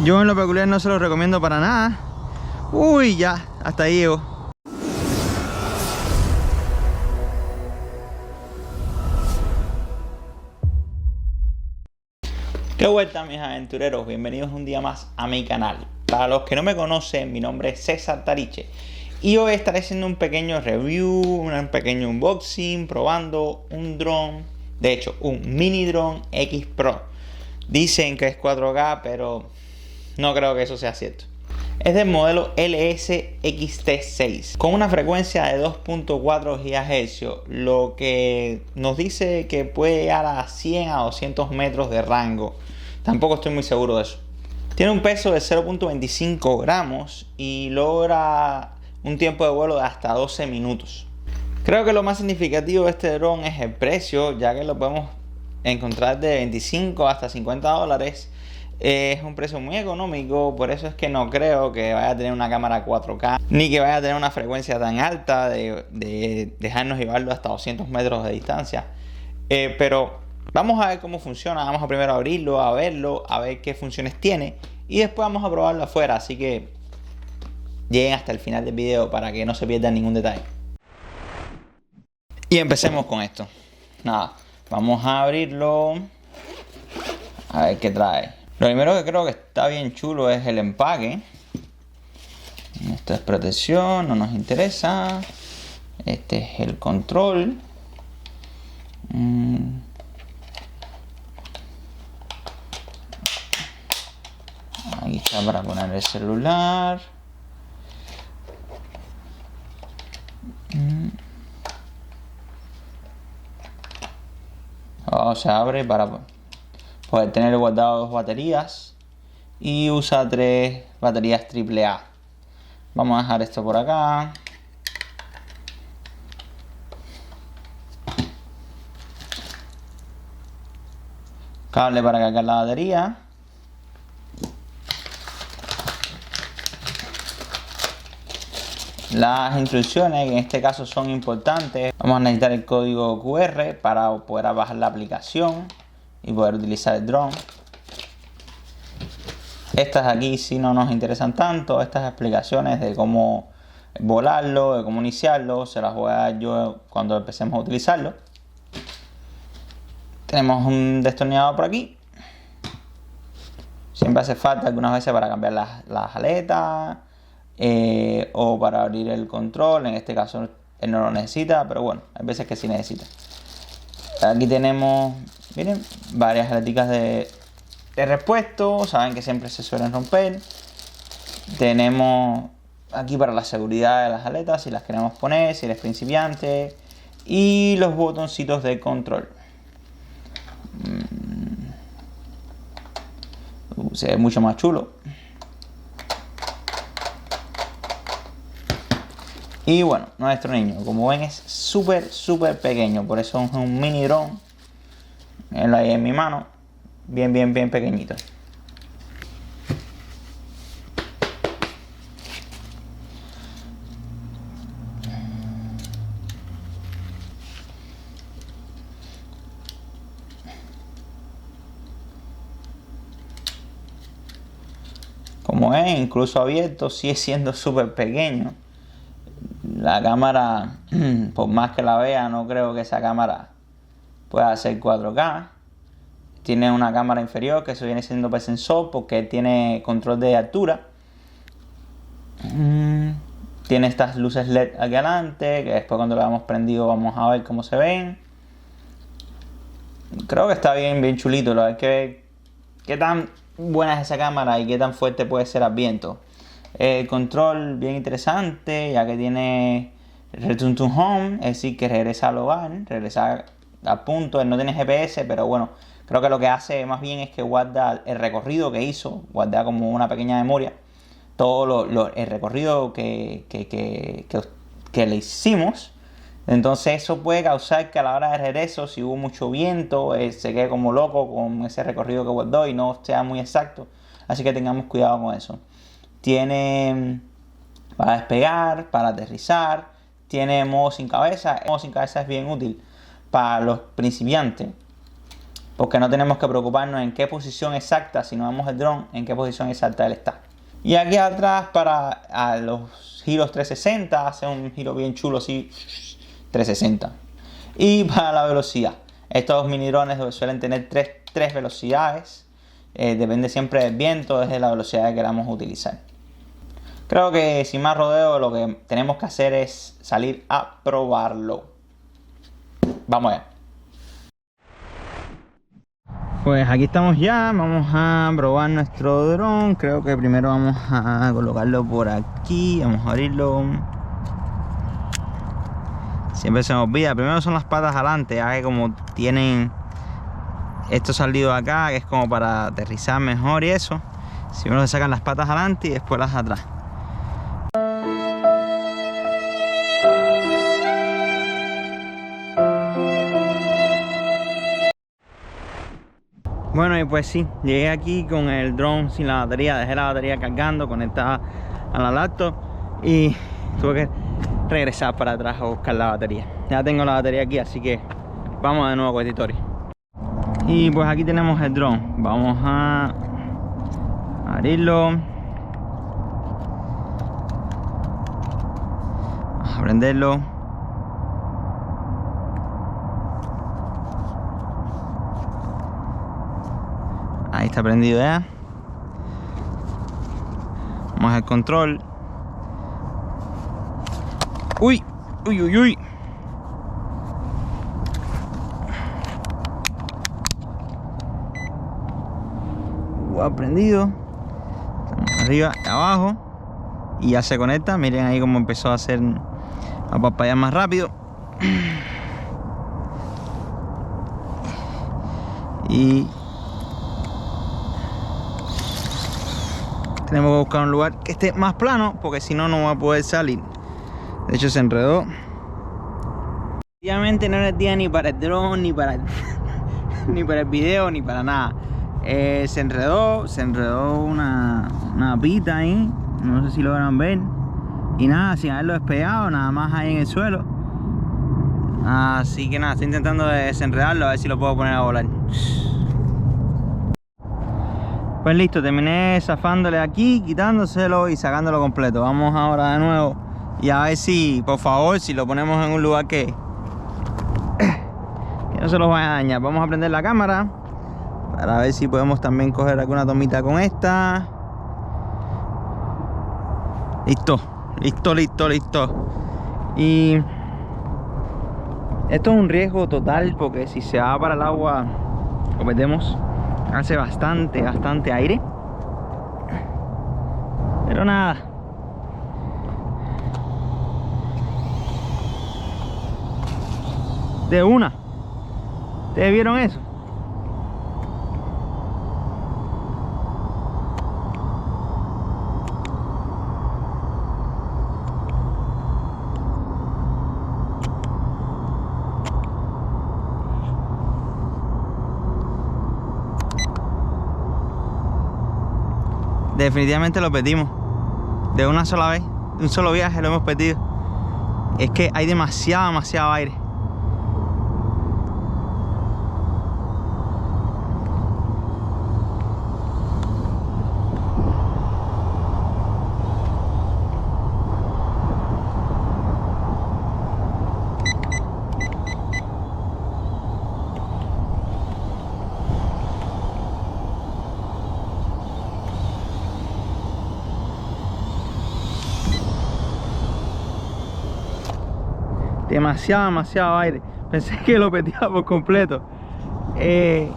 Yo en lo peculiar no se lo recomiendo para nada. Uy, ya, hasta ahí llego. ¡Qué vuelta, mis aventureros! Bienvenidos un día más a mi canal. Para los que no me conocen, mi nombre es César Tariche y hoy estaré haciendo un pequeño review, un pequeño unboxing, probando un dron, de hecho un mini dron X Pro. Dicen que es 4K, pero no creo que eso sea cierto. Es del modelo LS-XT6 con una frecuencia de 2.4 GHz, lo que nos dice que puede llegar a 100 a 200 metros de rango. Tampoco estoy muy seguro de eso. Tiene un peso de 0.25 gramos y logra un tiempo de vuelo de hasta 12 minutos. Creo que lo más significativo de este dron es el precio, ya que lo podemos encontrar de 25 hasta 50 dólares. Es un precio muy económico, por eso es que no creo que vaya a tener una cámara 4K ni que vaya a tener una frecuencia tan alta de dejarnos llevarlo hasta 200 metros de distancia. Pero vamos a ver cómo funciona. Vamos a primero abrirlo, a verlo, a ver qué funciones tiene y después vamos a probarlo afuera. Así que lleguen hasta el final del video para que no se pierdan ningún detalle. Y empecemos con esto. Nada, vamos a abrirlo, a ver qué trae. Lo primero que creo que está bien chulo es el empaque. Esto es protección, no nos interesa. Este es el control. Aquí está para poner el celular. Se abre para poder tener guardado 2 baterías y usa 3 baterías AAA. Vamos a dejar esto por acá. Cable para cargar la batería. Las instrucciones, que en este caso son importantes. Vamos a necesitar el código QR para poder bajar la aplicación y poder utilizar el dron. Estas aquí sí no nos interesan tanto. Estas explicaciones de cómo volarlo, de cómo iniciarlo, se las voy a dar yo cuando empecemos a utilizarlo. Tenemos un destornillador por aquí. Siempre hace falta algunas veces para cambiar las aletas o para abrir el control. En este caso él no lo necesita, pero bueno, hay veces que sí necesita. Aquí tenemos, miren, varias aleticas de repuesto. Saben que siempre se suelen romper. Tenemos aquí para la seguridad de las aletas, si las queremos poner, si eres principiante. Y los botoncitos de control. Se ve mucho más chulo. Y bueno, nuestro niño, como ven, es súper pequeño. Por eso es un mini dron. Él ahí en mi mano. Bien pequeñito. Como es, incluso abierto, sigue siendo súper pequeño. La cámara, por más que la vea, no creo que esa cámara pueda hacer 4K. Tiene una cámara inferior que eso viene siendo por sensor porque tiene control de altura. Tiene estas luces LED aquí adelante que después cuando lo hayamos prendido vamos a ver cómo se ven. Creo que está bien chulito. Hay que ver qué tan buena es esa cámara y qué tan fuerte puede ser al viento. El control bien interesante, ya que tiene Return to Home, es decir, que regresa al hogar, regresa al punto. Él no tiene GPS, pero bueno, creo que lo que hace más bien es que guarda el recorrido que hizo, guarda como una pequeña memoria, todo el recorrido que le hicimos. Entonces eso puede causar que a la hora de regreso, si hubo mucho viento, se quede como loco con ese recorrido que guardó y no sea muy exacto. Así que tengamos cuidado con eso. Tiene para despegar, para aterrizar. Tiene modo sin cabeza. El modo sin cabeza es bien útil para los principiantes. porque no tenemos que preocuparnos en qué posición exacta, si no vemos el dron, en qué posición exacta él está. Y aquí atrás para los giros 360, hace un giro bien chulo así, 360. Y para la velocidad, estos mini drones suelen tener tres velocidades, depende siempre del viento, desde la velocidad que queramos utilizar. Creo que sin más rodeo lo que tenemos que hacer es salir a probarlo. Vamos allá. Pues aquí estamos ya, vamos a probar nuestro dron. Creo que primero vamos a colocarlo por aquí, vamos a abrirlo. Siempre se me olvida, primero son las patas adelante, ya que como tienen esto salido acá, que es como para aterrizar mejor y eso. Primero se sacan las patas adelante y después las atrás. Bueno, y pues sí, llegué aquí con el dron sin la batería, dejé la batería cargando, conectada a la laptop y tuve que regresar para atrás a buscar la batería. Ya tengo la batería aquí, así que vamos de nuevo con Editori. Y pues aquí tenemos el dron, vamos a abrirlo, vamos a prenderlo. Ahí está prendido ya. Vamos al control. Uy, uy, uy, uy. Prendido. Estamos arriba y abajo. Y ya se conecta. Miren ahí cómo empezó a hacer, a parpadear más rápido. Y tenemos que buscar un lugar que esté más plano, porque si no, no va a poder salir. De hecho, se enredó. Obviamente no era el día ni para el dron, ni para el, ni para el video, ni para nada. Se enredó una pita ahí. No sé si logran ver. Y nada, sin haberlo despegado, nada más ahí en el suelo. Así que nada, estoy intentando desenredarlo, a ver si lo puedo poner a volar. Pues listo, terminé zafándole aquí, quitándoselo y sacándolo completo. Vamos ahora de nuevo y a ver si, por favor, si lo ponemos en un lugar que no se los vaya a dañar. Vamos a prender la cámara para ver si podemos también coger alguna tomita con esta. Listo, listo, listo, listo. Y esto es un riesgo total, porque si se va para el agua lo perdemos. Hace bastante aire, pero nada. De una. ¿Ustedes vieron eso? Definitivamente lo perdimos. De una sola vez, de un solo viaje lo hemos perdido. Es que hay demasiado aire. Demasiado aire. Pensé que lo perdía por completo. Creo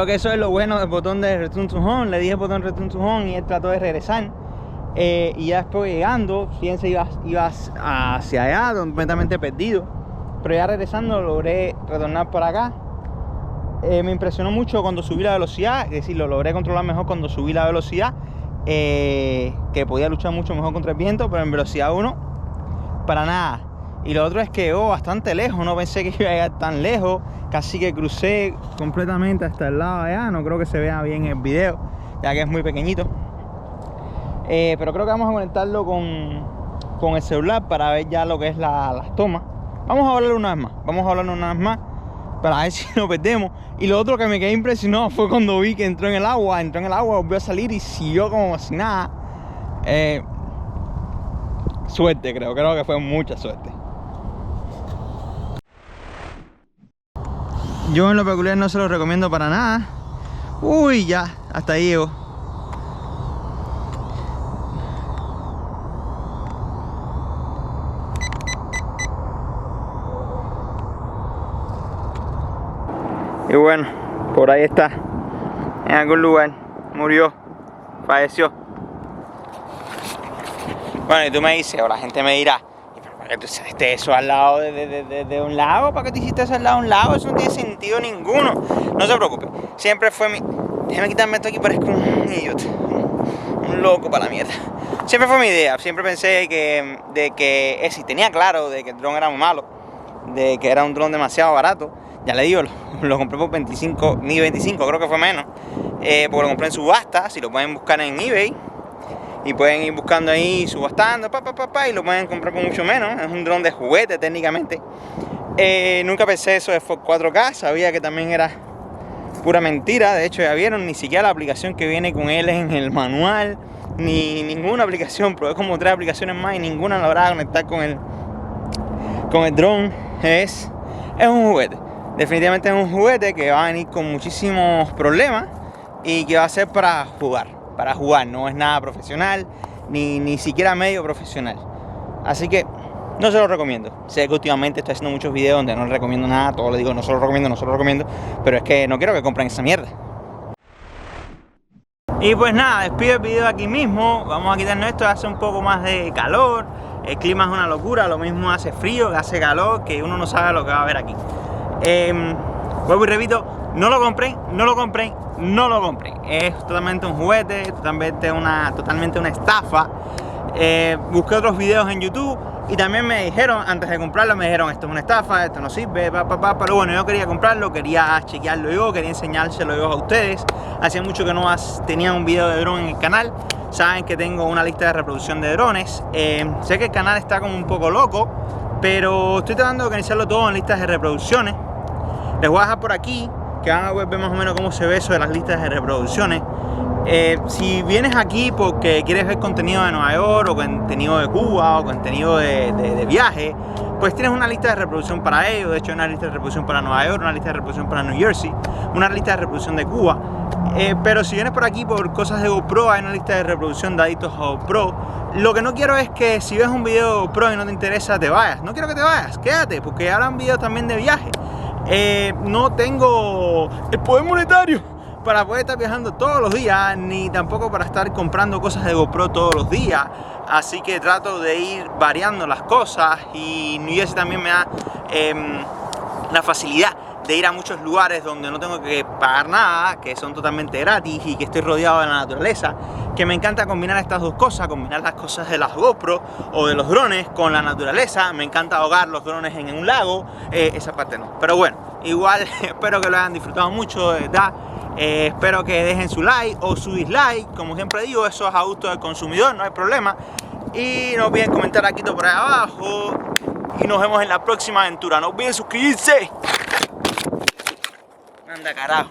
que eso es lo bueno del botón de Return to Home. Le dije el botón Return to Home y él trató de regresar. Y ya después llegando, fíjense, ibas hacia allá, completamente perdido. Pero ya regresando logré retornar por acá. Me impresionó mucho cuando subí la velocidad. Es decir, lo logré controlar mejor cuando subí la velocidad. Que podía luchar mucho mejor contra el viento, pero en velocidad 1 para nada. Y lo otro es que llegó bastante lejos, no pensé que iba a llegar tan lejos, casi que crucé completamente hasta el lado de allá. No creo que se vea bien el video, ya que es muy pequeñito. Pero creo que vamos a conectarlo con el celular para ver ya lo que es las tomas. Vamos a hablar una vez más, para ver si lo perdemos. Y lo otro que me quedé impresionado fue cuando vi que entró en el agua, volvió a salir y siguió como si nada. Suerte, creo que fue mucha suerte. Yo en lo peculiar no se lo recomiendo para nada. Uy, ya, hasta ahí llego. Y bueno, por ahí está, en algún lugar, murió, falleció. Bueno, y tú me dices, o la gente me dirá, ¿para qué tú hiciste eso al lado de un lago? ¿Para qué tú hiciste eso al lado de un lago? Eso no tiene sentido ninguno. No se preocupe, siempre fue mi... Déjame quitarme esto aquí, parezco un idiota, un loco para la mierda. Siempre fue mi idea, siempre pensé que si tenía claro de que el dron era muy malo, de que era un dron demasiado barato. Ya le digo, lo compré por 25, ni 25, creo que fue menos, porque lo compré en subasta. Si lo pueden buscar en eBay y pueden ir buscando ahí, subastando, y lo pueden comprar por mucho menos. Es un dron de juguete técnicamente. Nunca pensé eso de 4K, sabía que también era pura mentira. De hecho, ya vieron, ni siquiera la aplicación que viene con él en el manual, ni ninguna aplicación. Probé como 3 aplicaciones más y ninguna lograba conectar con el dron. Es un juguete. Definitivamente es un juguete que va a venir con muchísimos problemas y que va a ser para jugar, no es nada profesional, ni siquiera medio profesional. Así que no se lo recomiendo. Sé que últimamente estoy haciendo muchos videos donde no recomiendo nada, todo le digo no se lo recomiendo, pero es que no quiero que compren esa mierda. Y pues nada, despido el video aquí mismo, vamos a quitarnos esto, hace un poco más de calor, el clima es una locura, lo mismo hace frío, que hace calor, que uno no sabe lo que va a haber aquí. Vuelvo y repito, no lo compren. Es totalmente un juguete, totalmente una estafa. Busqué otros videos en YouTube y también me dijeron, antes de comprarlo, me dijeron esto es una estafa, esto no sirve, pero bueno, yo quería comprarlo, quería chequearlo yo, quería enseñárselo yo a ustedes. Hacía mucho que no tenía un video de dron en el canal. Saben que tengo una lista de reproducción de drones. Sé que el canal está como un poco loco, pero estoy tratando de organizarlo todo en listas de reproducciones. Les voy a dejar por aquí, que van a ver más o menos cómo se ve eso de las listas de reproducciones. Si vienes aquí porque quieres ver contenido de Nueva York, o contenido de Cuba, o contenido de viaje, pues tienes una lista de reproducción para ello. De hecho, hay una lista de reproducción para Nueva York, una lista de reproducción para New Jersey, una lista de reproducción de Cuba. Pero si vienes por aquí por cosas de GoPro, hay una lista de reproducción de adictos a GoPro. Lo que no quiero es que si ves un video de GoPro y no te interesa, te vayas. No quiero que te vayas, quédate, porque habrán videos también de viaje. No tengo el poder monetario para poder estar viajando todos los días, ni tampoco para estar comprando cosas de GoPro todos los días. Así que trato de ir variando las cosas, y New Jersey también me da la facilidad de ir a muchos lugares donde no tengo que pagar nada, que son totalmente gratis y que estoy rodeado de la naturaleza, que me encanta combinar estas dos cosas, combinar las cosas de las GoPro o de los drones con la naturaleza. Me encanta ahogar los drones en un lago, esa parte no. Pero bueno, igual espero que lo hayan disfrutado mucho, de verdad. Espero que dejen su like o su dislike, como siempre digo, eso es a gusto del consumidor, no hay problema. Y no olviden comentar aquí por ahí abajo, y nos vemos en la próxima aventura. No olviden suscribirse. Anda carajo.